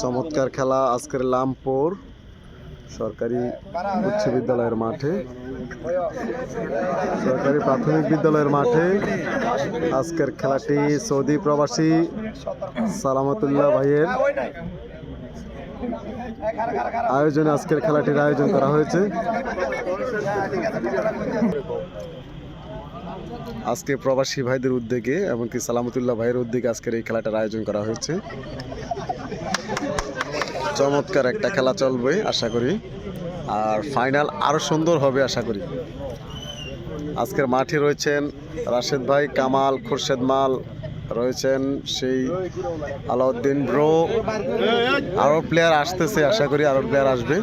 চমৎকার খেলা আজকের লামপুর সরকারি উচ্চ বিদ্যালয়ের মাঠে, সরকারি প্রাথমিক বিদ্যালয়ের মাঠে আজকের খেলাটি সৌদি প্রবাসী সালামতুল্লাহ ভাইয়ের আয়োজনে আজকের খেলাটির আয়োজন করা হয়েছে। আজকে প্রবাসী ভাইদের উদ্যোগে এমনকি সালামতুল্লাহ ভাইয়ের উদ্যোগে আজকের এই খেলাটার আয়োজন করা হয়েছে। চমৎকার একটা খেলা চলবে আশা করি, আর ফাইনাল আরো সুন্দর হবে আশা করি। আজকের মাঠে রয়েছেন রাশেদ ভাই, কামাল, খুরশেদ মাল রয়েছেন, সেই আলাউদ্দিন ব্রো, আরো প্লেয়ার আসতেছে, আশা করি আরো প্লেয়ার আসবে।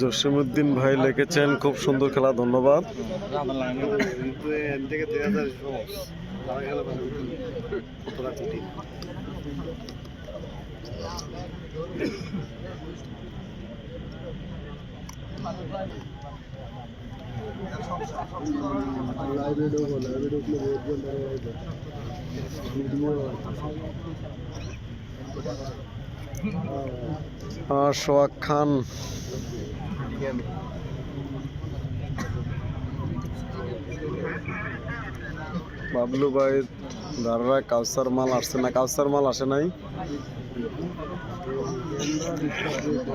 জসিমউদ্দিন ভাই লিখেছেন খুব সুন্দর খেলা, ধন্যবাদ। সোহাগ খান, বাবলু ভাই, দাররা কাউসার মাল আসছে না, কাউসার মাল আসে নাই।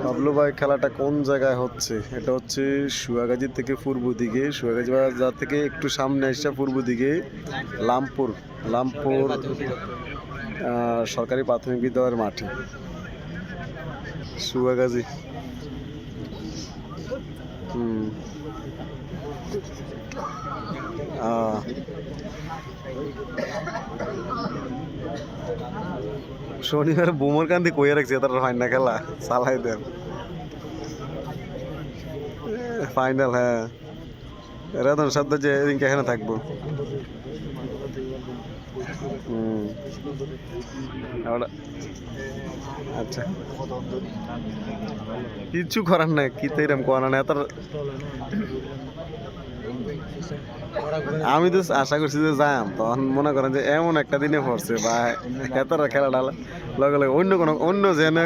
বাবলু ভাই খেলাটা কোন জায়গায় হচ্ছে? এটা হচ্ছে সুয়াগাজী থেকে পূর্ব দিকে, সুয়াগাজী বাজার থেকে একটু সামনে এসে পূর্ব দিকে লামপুর সরকারি প্রাথমিক বিদ্যালয়ের মাঠে সুয়াগাজী। শনিবার বোমর কান্দি কইয়া রাখছে, তার হয় না খেলা চালাই দেন ফাইনাল। হ্যাঁ, রেতন শব্দ যে এদিনকে এখানে থাকবো। আচ্ছা, কিচ্ছু করার নাই, কি তো এরকম করার নাই। আমি তো আশা করছি যে যাম, তখন মনে করেন যে এমন একটা দিনে পড়ছে বা এতটা খেলাটা লগে লগে অন্য যেন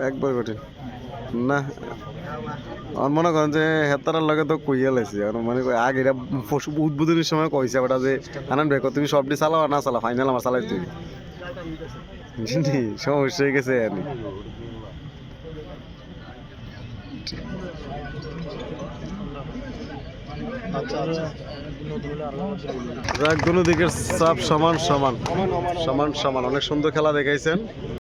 একবার কঠিন না। আমার মনে করেন যে হেতারার লগে তো কইয়া লাইছি, মানে আগে উদ্বোধনের সময় কইছে ওটা যে আনন্দ ভাই তুমি সবটি চালাও না চালা, ফাইনাল আমার চালাই তুই সমস্যা হয়ে গেছে। দুনো দিকের চাপ সমান সমান, অনেক সুন্দর খেলা দেখাইছেন।